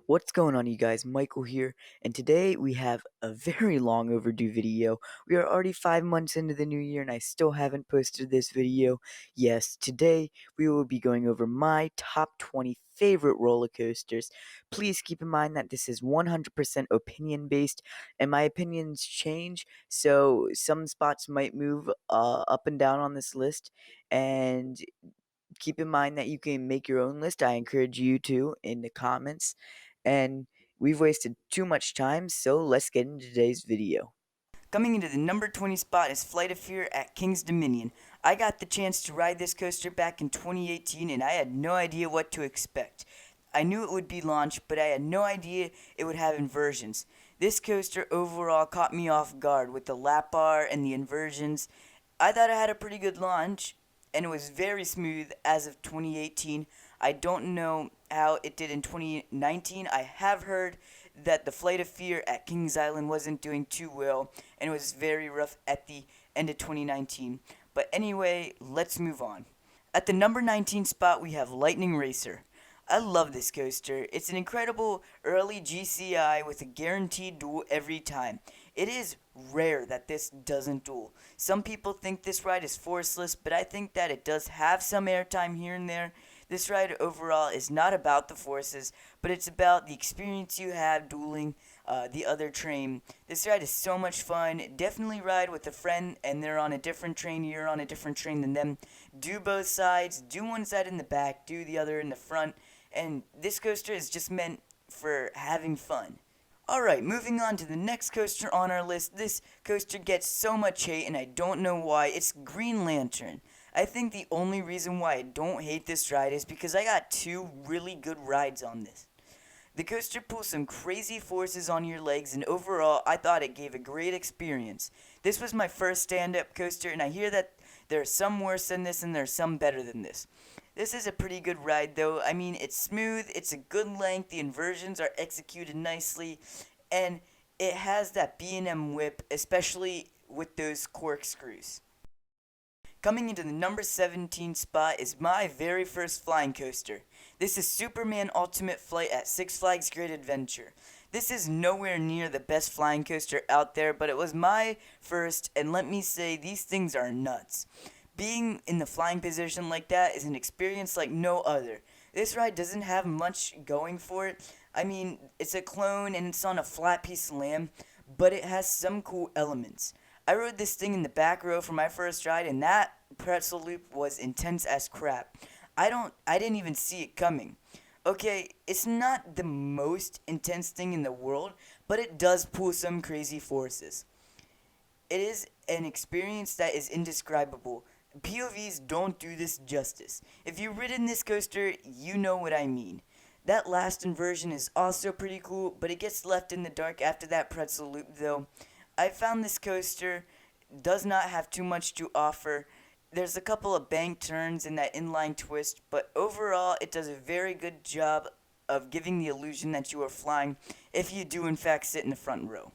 What's going on, you guys? Michael here, and today we have a very long overdue video. We are already 5 months into the new year, and I still haven't posted this video. Yes, today we will be going over my top 20 favorite roller coasters. Please keep in mind that this is 100% opinion based, and my opinions change, so some spots might move up and down on this list, and keep in mind that you can make your own list. I encourage you to in the comments. And we've wasted too much time, so let's get into today's video. Coming into the number 20 spot is Flight of Fear at King's Dominion. I got the chance to ride this coaster back in 2018 and I had no idea what to expect. I knew it would be launched, but I had no idea it would have inversions. This coaster overall caught me off guard with the lap bar and the inversions. I thought it had a pretty good launch, and it was very smooth as of 2018. I don't know how it did in 2019. I have heard that the Flight of Fear at Kings Island wasn't doing too well, and it was very rough at the end of 2019. But anyway, let's move on. At the number 19 spot, we have Lightning Racer. I love this coaster. It's an incredible early GCI with a guaranteed duel every time. It is rare that this doesn't duel. Some people think this ride is forceless, but I think that it does have some airtime here and there. This ride overall is not about the forces, but it's about the experience you have dueling the other train. This ride is so much fun. Definitely ride with a friend and they're on a different train, you're on a different train than them. Do both sides, do one side in the back, do the other in the front, and this coaster is just meant for having fun. Alright, moving on to the next coaster on our list. This coaster gets so much hate and I don't know why. It's Green Lantern. I think the only reason why I don't hate this ride is because I got two really good rides on this. The coaster pulls some crazy forces on your legs, and overall, I thought it gave a great experience. This was my first stand-up coaster, and I hear that there are some worse than this and there are some better than this. This is a pretty good ride, though. I mean, it's smooth, it's a good length, the inversions are executed nicely, and it has that B&M whip, especially with those corkscrews. Coming into the number 17 spot is my very first flying coaster. This is Superman Ultimate Flight at Six Flags Great Adventure. This is nowhere near the best flying coaster out there, but it was my first, and let me say, these things are nuts. Being in the flying position like that is an experience like no other. This ride doesn't have much going for it. I mean, it's a clone and it's on a flat piece of land, but it has some cool elements. I rode this thing in the back row for my first ride, and that pretzel loop was intense as crap. I didn't even see it coming. Okay, it's not the most intense thing in the world, but it does pull some crazy forces. It is an experience that is indescribable. POVs don't do this justice. If you've ridden this coaster, you know what I mean. That last inversion is also pretty cool, but it gets left in the dark after that pretzel loop though. I found this coaster does not have too much to offer. There's a couple of bank turns and that inline twist, but overall it does a very good job of giving the illusion that you are flying if you do in fact sit in the front row.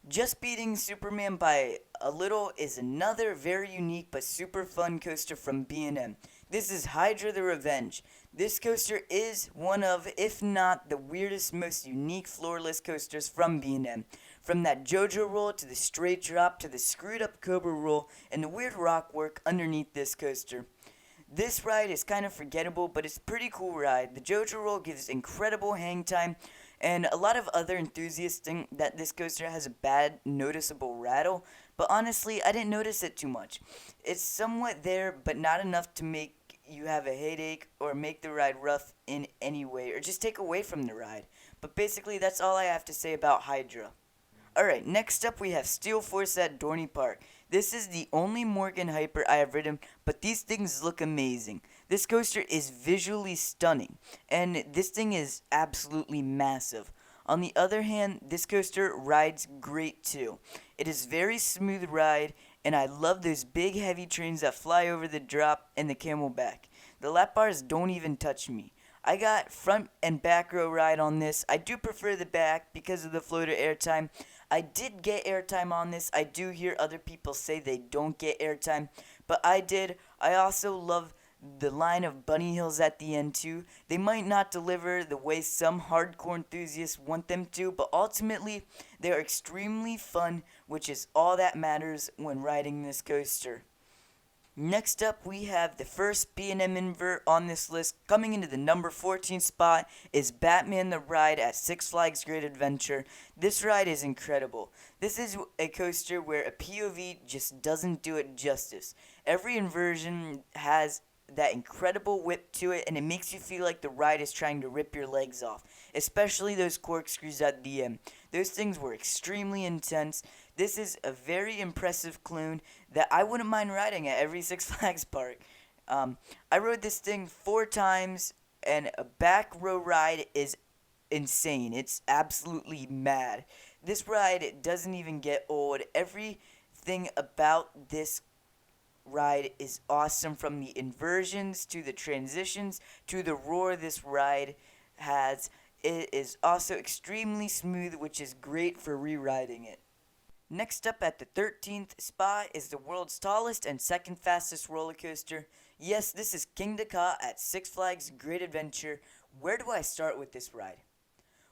Just beating Superman by a little is another very unique but super fun coaster from B&M. This is Hydra the Revenge. This coaster is one of, if not the weirdest, most unique floorless coasters from B&M. From that JoJo roll to the straight drop to the screwed up Cobra roll and the weird rock work underneath this coaster. This ride is kind of forgettable, but it's a pretty cool ride. The JoJo roll gives incredible hang time, and a lot of other enthusiasts think that this coaster has a bad, noticeable rattle, but honestly, I didn't notice it too much. It's somewhat there, but not enough to make you have a headache or make the ride rough in any way, or just take away from the ride. But basically, that's all I have to say about Hydra. Alright, next up we have Steel Force at Dorney Park. This is the only Morgan Hyper I have ridden, but these things look amazing. This coaster is visually stunning, and this thing is absolutely massive. On the other hand, this coaster rides great too. It is very smooth ride, and I love those big heavy trains that fly over the drop and the camelback. The lap bars don't even touch me. I got front and back row ride on this. I do prefer the back because of the floater airtime. I did get airtime on this. I do hear other people say they don't get airtime, but I did. I also love the line of bunny hills at the end too. They might not deliver the way some hardcore enthusiasts want them to, but ultimately they are extremely fun, which is all that matters when riding this coaster. Next up, we have the first B&M invert on this list. Coming into the number 14 spot is Batman the Ride at Six Flags Great Adventure. This ride is incredible. This is a coaster where a POV just doesn't do it justice. Every inversion has that incredible whip to it, and it makes you feel like the ride is trying to rip your legs off, especially those corkscrews at the end. Those things were extremely intense. This is a very impressive clone that I wouldn't mind riding at every Six Flags park. I rode this thing 4 times, and a back row ride is insane. It's absolutely mad. This ride doesn't even get old. Everything about this ride is awesome, from the inversions to the transitions to the roar this ride has. It is also extremely smooth, which is great for re-riding it. Next up at the 13th spot is the world's tallest and second fastest roller coaster. Yes, this is Kingda Ka at Six Flags Great Adventure. Where do I start with this ride?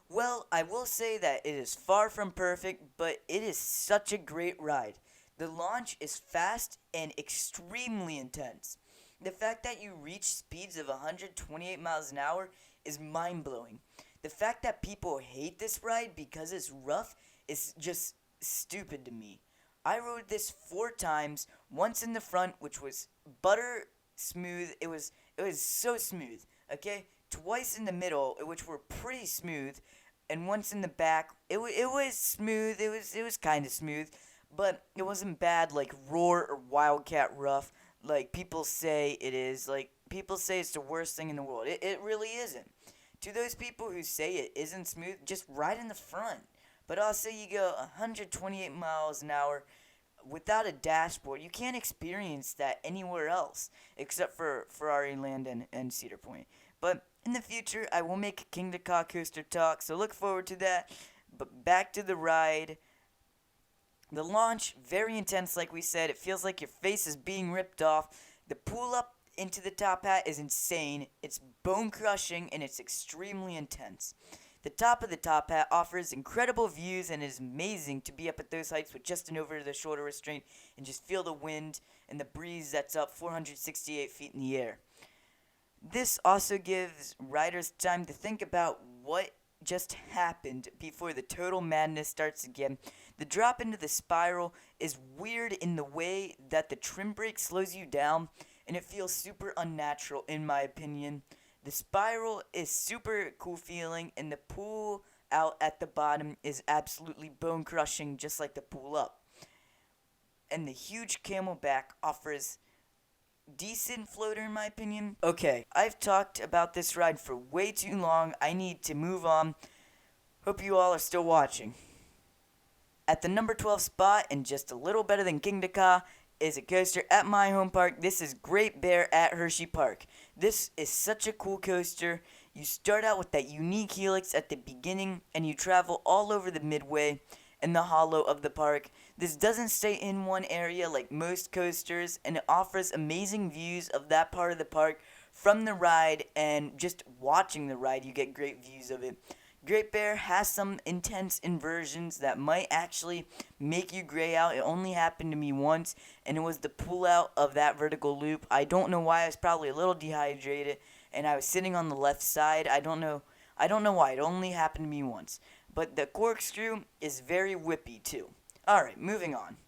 Well, I will say that it is far from perfect, but it is such a great ride. The launch is fast and extremely intense. The fact that you reach speeds of 128 miles an hour is mind-blowing. The fact that people hate this ride because it's rough is just stupid to me. I rode this 4 times, once in the front, which was butter smooth. It was so smooth, okay? Twice in the middle, which were pretty smooth, and once in the back. It was smooth. It was kind of smooth, but it wasn't bad like Roar or Wildcat Rough like people say it is. Like, people say it's the worst thing in the world. It really isn't. To those people who say it isn't smooth, just ride in the front. But I'll say you go 128 miles an hour without a dashboard. You can't experience that anywhere else except for Ferrari Land and Cedar Point. But in the future, I will make a Kingda Ka coaster talk, so look forward to that. But back to the ride. The launch, very intense like we said. It feels like your face is being ripped off. The pull up into the top hat is insane. It's bone crushing and it's extremely intense. The top of the top hat offers incredible views and is amazing to be up at those heights with just an over-the-shoulder restraint and just feel the wind and the breeze that's up 468 feet in the air. This also gives riders time to think about what just happened before the total madness starts again. The drop into the spiral is weird in the way that the trim brake slows you down, and it feels super unnatural in my opinion. The spiral is super cool feeling, and the pull out at the bottom is absolutely bone crushing, just like the pull up. And the huge camelback offers decent floater in my opinion. Okay, I've talked about this ride for way too long. I need to move on. Hope you all are still watching. At the number 12 spot, and just a little better than Kingda Ka, is a coaster at my home park. This is Great Bear at Hershey Park. This is such a cool coaster. You start out with that unique helix at the beginning, and you travel all over the midway and the hollow of the park. This doesn't stay in one area like most coasters, and it offers amazing views of that part of the park from the ride, and just watching the ride, you get great views of it. Great Bear has some intense inversions that might actually make you gray out. It only happened to me once, and it was the pull out of that vertical loop. I don't know why. I was probably a little dehydrated, and I was sitting on the left side. I don't know why. It only happened to me once. But the corkscrew is very whippy too. Alright, moving on.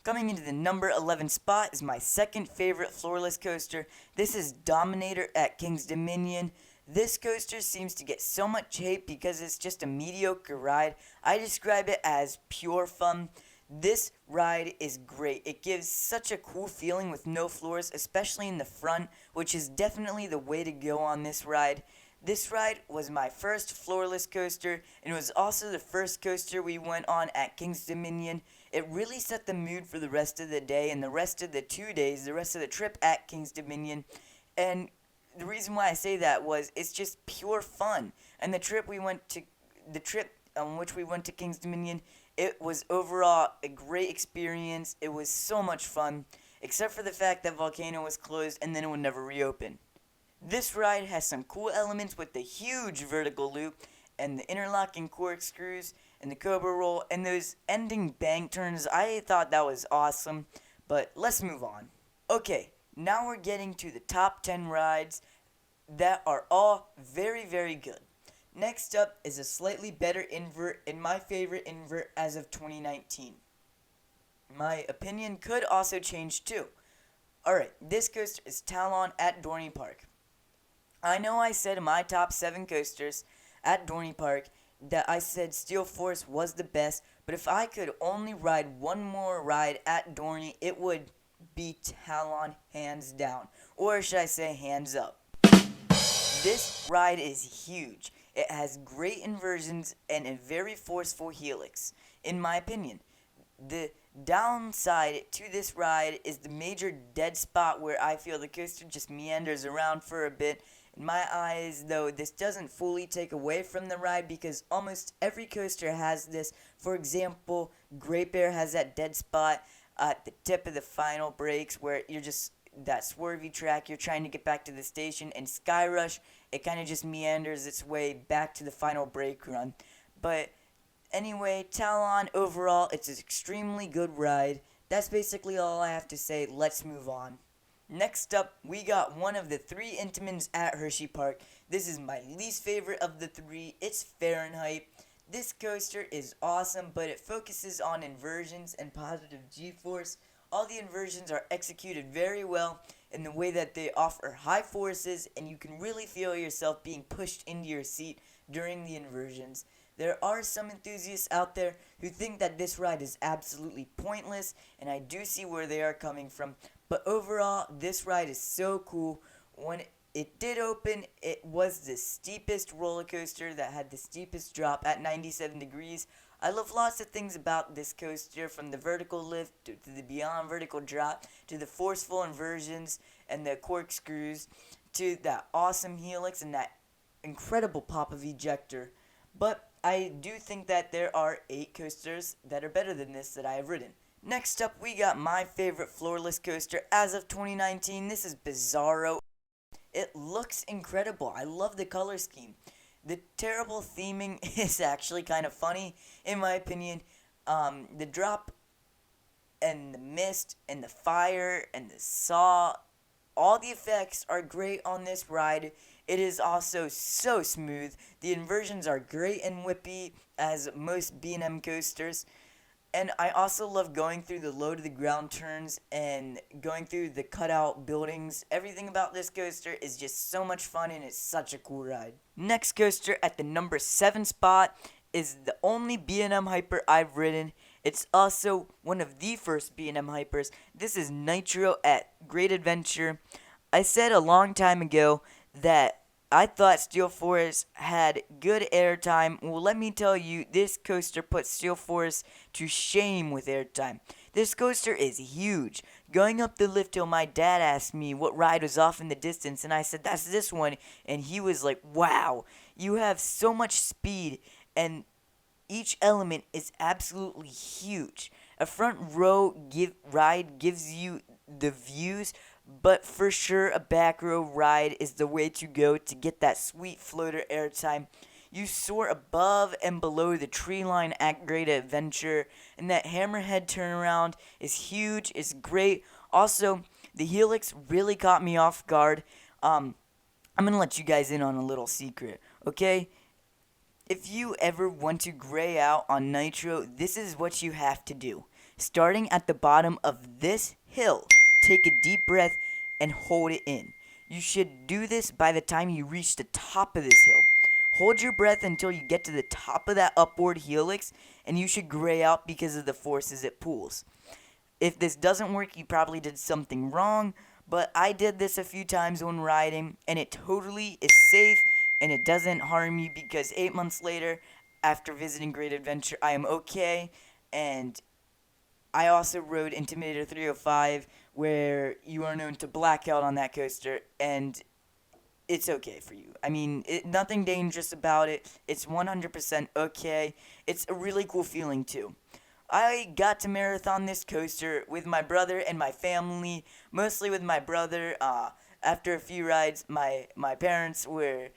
Coming into the number 11 spot is my second favorite floorless coaster. This is Dominator at King's Dominion. This coaster seems to get so much hate because it's just a mediocre ride. I describe it as pure fun. This ride is great. It gives such a cool feeling with no floors, especially in the front, which is definitely the way to go on this ride. This ride was my first floorless coaster, and it was also the first coaster we went on at King's Dominion. It really set the mood for the rest of the day and the rest of the 2 days, the rest of the trip at King's Dominion. And the reason why I say that was it's just pure fun. And the trip on which we went to King's Dominion, it was overall a great experience. It was so much fun. except for the fact that Volcano was closed and then it would never reopen. This ride has some cool elements with the huge vertical loop and the interlocking corkscrews and the cobra roll and those ending bank turns. I thought that was awesome, but let's move on. Okay, now we're getting to the top 10 rides that are all very, very good. Next up is a slightly better invert and my favorite invert as of 2019. My opinion could also change too. Alright, this coaster is Talon at Dorney Park. I know I said in my top 7 coasters at Dorney Park that I said Steel Force was the best, but if I could only ride one more ride at Dorney, it would be Talon hands down. Or should I say hands up. This ride is huge. It has great inversions and a very forceful helix, in my opinion. The downside to this ride is the major dead spot where I feel the coaster just meanders around for a bit. In my eyes, though, this doesn't fully take away from the ride because almost every coaster has this. For example, Great Bear has that dead spot at the tip of the final brakes where you're just that swervy track, you're trying to get back to the station, and Sky Rush, it kind of just meanders its way back to the final brake run. But anyway, Talon, overall, it's an extremely good ride. That's basically all I have to say. Let's move on. Next up, we got one of the 3 Intamins at Hershey Park. This is my least favorite of the 3. It's Fahrenheit. This coaster is awesome, but it focuses on inversions and positive G-force. All the inversions are executed very well in the way that they offer high forces, and you can really feel yourself being pushed into your seat during the inversions. There are some enthusiasts out there who think that this ride is absolutely pointless, and I do see where they are coming from. But overall, this ride is so cool. When it did open, it was the steepest roller coaster that had the steepest drop at 97 degrees. I love lots of things about this coaster, from the vertical lift to the beyond vertical drop to the forceful inversions and the corkscrews to that awesome helix and that incredible pop of ejector. But I do think that there are 8 coasters that are better than this that I have ridden. Next up, we got my favorite floorless coaster as of 2019. This is Bizarro. It looks incredible. I love the color scheme. The terrible theming is actually kind of funny, in my opinion. The drop and the mist and the fire and the saw, all the effects are great on this ride. It is also so smooth. The inversions are great and whippy, as most B&M coasters. And I also love going through the low to the ground turns and going through the cutout buildings. Everything about this coaster is just so much fun and it's such a cool ride. Next coaster at the number 7 spot is the only B&M Hyper I've ridden. It's also one of the first B&M Hypers. This is Nitro at Great Adventure. I said a long time ago that I thought Steel Force had good airtime. Well, let me tell you, this coaster puts Steel Force to shame with airtime. This coaster is huge. Going up the lift hill, my dad asked me what ride was off in the distance, and I said, that's this one. And he was like, wow, you have so much speed, and each element is absolutely huge. A front row ride gives you the views, but for sure a back row ride is the way to go to get that sweet floater airtime. You soar above and below the tree line at Great Adventure, and that hammerhead turnaround is huge, it's great. Also, the helix really caught me off guard. I'm going to let you guys in on a little secret, okay? If you ever want to gray out on Nitro, this is what you have to do. Starting at the bottom of this hill, take a deep breath and hold it in. You should do this by the time you reach the top of this hill. Hold your breath until you get to the top of that upward helix, and you should gray out because of the forces it pulls. If this doesn't work, you probably did something wrong, but I did this a few times when riding, and it totally is safe, and it doesn't harm you because 8 months later, after visiting Great Adventure, I am okay, and I also rode Intimidator 305, where you are known to black out on that coaster, and it's okay for you. I mean, nothing dangerous about it. It's 100% okay. It's a really cool feeling, too. I got to marathon this coaster with my brother and my family, mostly with my brother. After a few rides, my parents were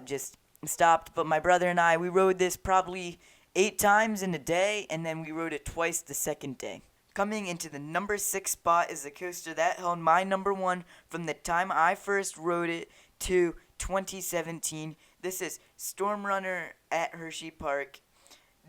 just stopped, but my brother and I, we rode this probably 8 times in a day, and then we rode it twice the second day. Coming into the number 6 spot is the coaster that held my number 1 from the time I first rode it to 2017. This is Storm Runner at Hershey Park.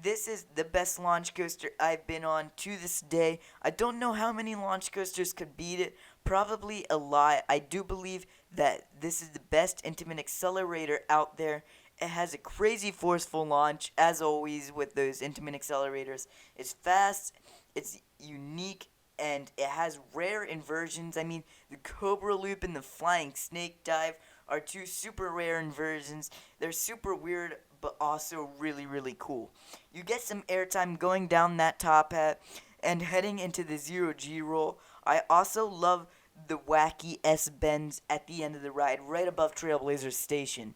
This is the best launch coaster I've been on to this day. I don't know how many launch coasters could beat it. Probably a lot. I do believe that this is the best intimate accelerator out there. It has a crazy forceful launch, as always with those intimate accelerators. It's fast, it's unique, and it has rare inversions. I mean, the Cobra Loop and the Flying Snake Dive are two super rare inversions. They're super weird, but also really, really cool. You get some airtime going down that top hat and heading into the zero G roll. I also love the wacky S bends at the end of the ride, right above Trailblazer Station.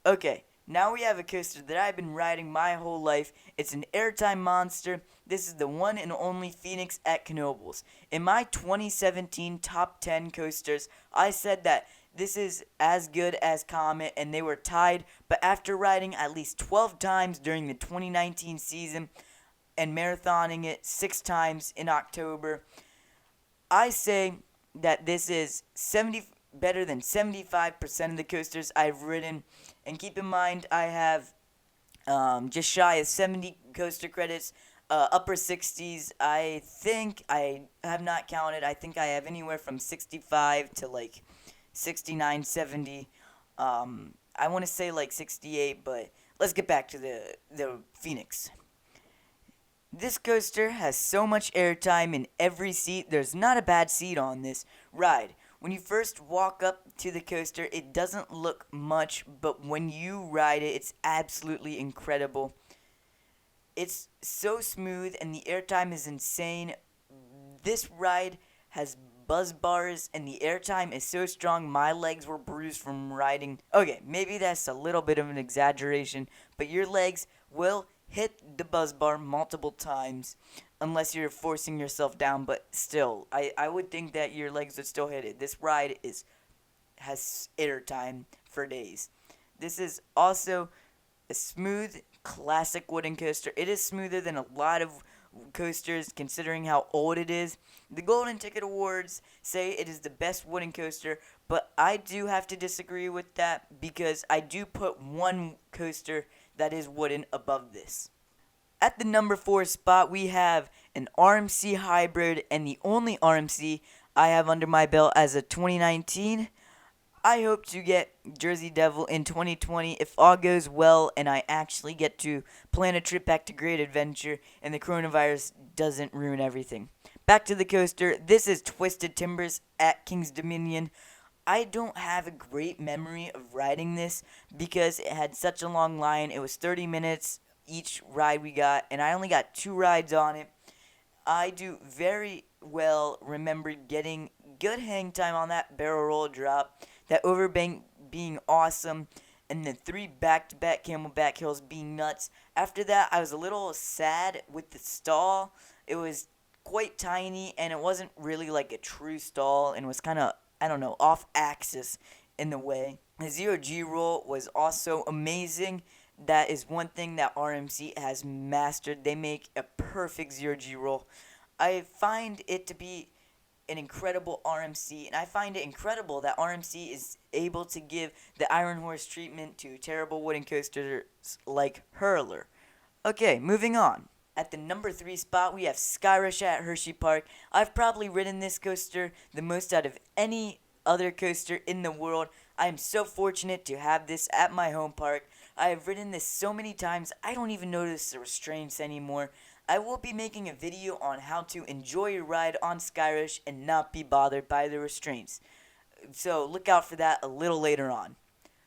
Okay, now we have a coaster that I've been riding my whole life. It's an airtime monster. This is the one and only Phoenix at Knoebels. In my 2017 top 10 coasters, I said that this is as good as Comet, and they were tied, but after riding at least 12 times during the 2019 season and marathoning it 6 times in October, I say that this is better than 75% of the coasters I've ridden. And keep in mind, I have just shy of 70 coaster credits, upper 60s. I think I have not counted. I think I have anywhere from 65 to like 69, 70. I want to say like 68, but let's get back to the Phoenix. This coaster has so much airtime in every seat. There's not a bad seat on this ride. When you first walk up to the coaster, it doesn't look much, but when you ride it, it's absolutely incredible. It's so smooth and the airtime is insane. This ride has buzz bars and the airtime is so strong my legs were bruised from riding. Okay, maybe that's a little bit of an exaggeration, but your legs will hit the buzz bar multiple times unless you're forcing yourself down, but still, I would think that your legs would still hit it. This ride has airtime for days. This is also a smooth, classic wooden coaster. It is smoother than a lot of coasters considering how old it is. The Golden Ticket Awards say it is the best wooden coaster, but I do have to disagree with that because I do put one coaster that is wooden above this. At the number 4 spot, we have an RMC hybrid, and the only RMC I have under my belt as of 2019. I hope to get Jersey Devil in 2020 if all goes well and I actually get to plan a trip back to Great Adventure and the coronavirus doesn't ruin everything. Back to the coaster. This is Twisted Timbers at King's Dominion. I don't have a great memory of riding this because it had such a long line. It was 30 minutes each ride we got, and I only got 2 rides on it. I do very well remember getting good hang time on that barrel roll drop, that overbank being awesome, and the 3 back-to-back camelback hills being nuts. After that, I was a little sad with the stall. It was quite tiny, and it wasn't really like a true stall, and was kind of, I don't know, off axis in the way. The zero G roll was also amazing. That is one thing that RMC has mastered. They make a perfect zero G roll. I find it to be an incredible RMC, and I find it incredible that RMC is able to give the Iron Horse treatment to terrible wooden coasters like Hurler. Okay, moving on. At the number 3 spot, we have Skyrush at Hershey Park. I've probably ridden this coaster the most out of any other coaster in the world. I am so fortunate to have this at my home park. I have ridden this so many times, I don't even notice the restraints anymore. I will be making a video on how to enjoy your ride on Skyrush and not be bothered by the restraints. So look out for that a little later on.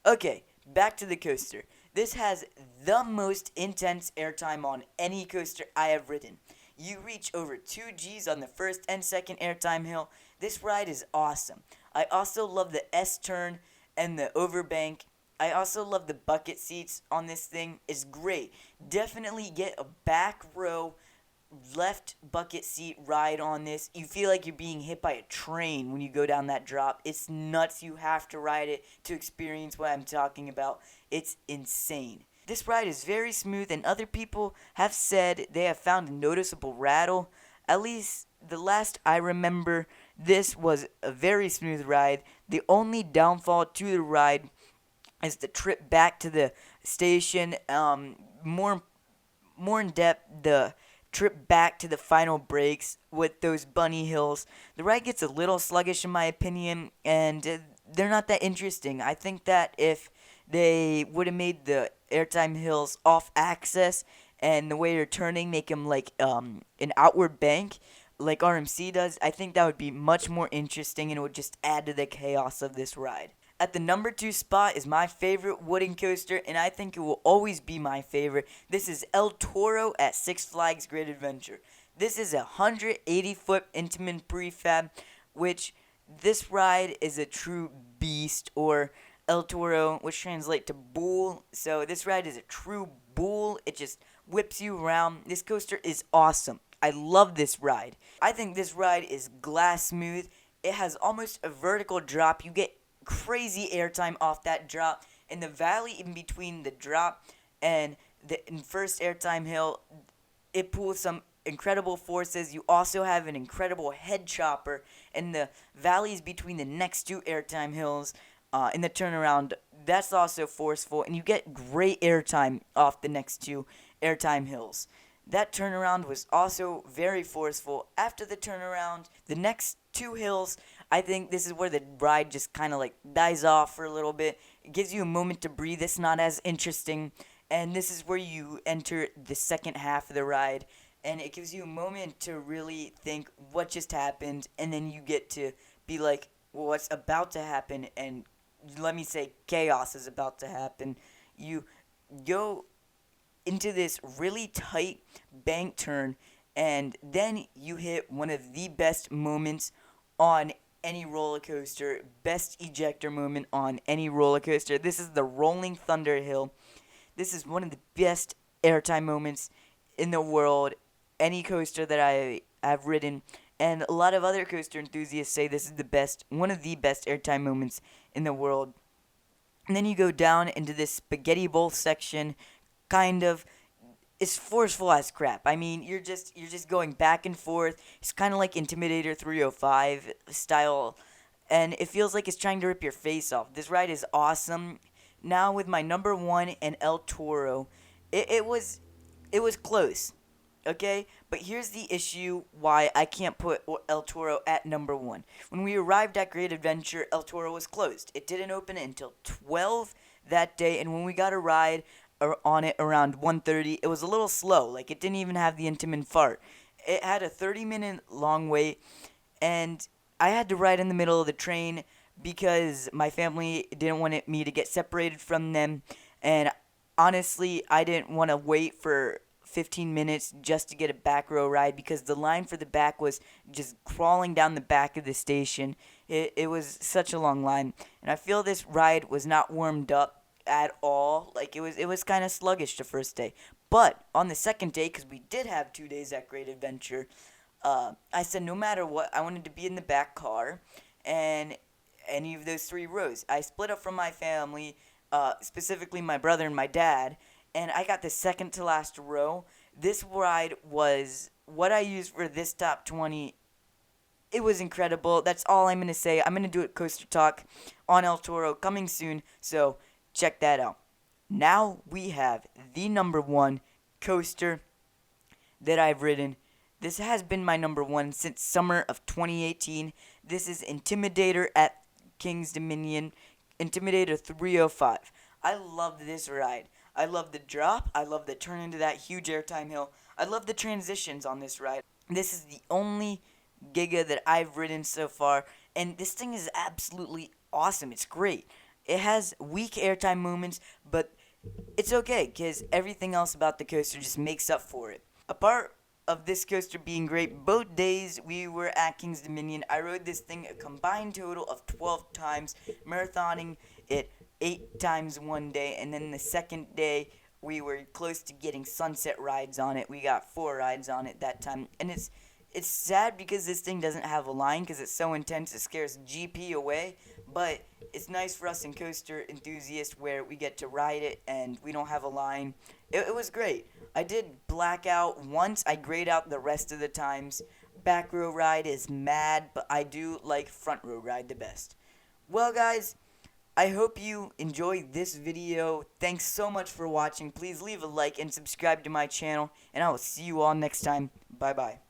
Okay, back to the coaster. This has the most intense airtime on any coaster I have ridden. You reach over 2 Gs on the first and second airtime hill. This ride is awesome. I also love the S-turn and the overbank. I also love the bucket seats on this thing. It's great. Definitely get a back row left bucket seat ride on this. You feel like you're being hit by a train when you go down that drop. It's nuts. You have to ride it to experience what I'm talking about. It's insane. This ride is very smooth, and other people have said they have found a noticeable rattle. At least the last I remember, this was a very smooth ride. The only downfall to the ride is the trip back to the station. More in depth, the trip back to the final breaks with those bunny hills. The ride gets a little sluggish in my opinion, and they're not that interesting. I think that if they would have made the airtime hills off axis and the way you're turning make them like an outward bank like RMC does, I think that would be much more interesting and it would just add to the chaos of this ride. At the number 2 spot is my favorite wooden coaster, and I think it will always be my favorite. This is El Toro at Six Flags Great Adventure. This is a 180-foot Intamin prefab, which this ride is a true beast, or El Toro, which translates to bull. So this ride is a true bull. It just whips you around. This coaster is awesome. I love this ride. I think this ride is glass smooth. It has almost a vertical drop. You get crazy airtime off that drop. In the valley in between the drop and the first airtime hill, it pulls some incredible forces. You also have an incredible head chopper in the valleys between the next two airtime hills. In the turnaround, that's also forceful, and you get great airtime off the next two airtime hills. That turnaround was also very forceful. After the turnaround, the next two hills, I think this is where the ride just kind of like dies off for a little bit. It gives you a moment to breathe. It's not as interesting. And this is where you enter the second half of the ride. And it gives you a moment to really think what just happened. And then you get to be like, well, what's about to happen? And let me say, chaos is about to happen. You go into this really tight bank turn, and then you hit one of the best moments on any roller coaster, best ejector moment on any roller coaster. This is the Rolling Thunder Hill. This is one of the best airtime moments in the world. Any coaster that I have ridden, and a lot of other coaster enthusiasts say this is the best, one of the best airtime moments in the world. And then you go down into this spaghetti bowl section, kind of. It's forceful as crap. I mean, you're just going back and forth. It's kind of like Intimidator 305 style, and it feels like it's trying to rip your face off. This ride is awesome. Now with my number 1 and El Toro, it was close. Okay, but here's the issue why I can't put El Toro at number 1. When we arrived at Great Adventure, El Toro was closed. It didn't open until 12 that day, and when we got a ride on it around 1:30, it was a little slow. Like, it didn't even have the Intamin fart. It had a 30-minute long wait, and I had to ride in the middle of the train because my family didn't want me to get separated from them, and honestly, I didn't want to wait for 15 minutes just to get a back row ride because the line for the back was just crawling down the back of the station. It was such a long line, and I feel this ride was not warmed up at all. Like, it was kind of sluggish the first day. But on the second day, because we did have 2 days at Great Adventure, I said no matter what, I wanted to be in the back car and any of those 3 rows. I split up from my family, specifically my brother and my dad, and I got the second to last row. This ride was what I used for this top 20. It was incredible. That's all I'm going to say. I'm going to do a coaster talk on El Toro coming soon, so check that out. Now we have the number 1 coaster that I've ridden. This has been my number 1 since summer of 2018. This is Intimidator at King's Dominion, Intimidator 305. I love this ride. I love the drop. I love the turn into that huge airtime hill. I love the transitions on this ride. This is the only Giga that I've ridden so far, and this thing is absolutely awesome. It's great. It has weak airtime moments, but it's okay because everything else about the coaster just makes up for it. Apart of this coaster being great, both days we were at King's Dominion, I rode this thing a combined total of 12 times, marathoning it 8 times one day, and then the second day we were close to getting sunset rides on it. We got 4 rides on it that time, and it's sad because this thing doesn't have a line because it's so intense it scares GP away, but it's nice for us in coaster enthusiasts where we get to ride it and we don't have a line. It was great. I did blackout once. I grayed out the rest of the times. Back row ride is mad, but I do like front row ride the best. Well, guys, I hope you enjoyed this video. Thanks so much for watching. Please leave a like and subscribe to my channel, and I will see you all next time. Bye-bye.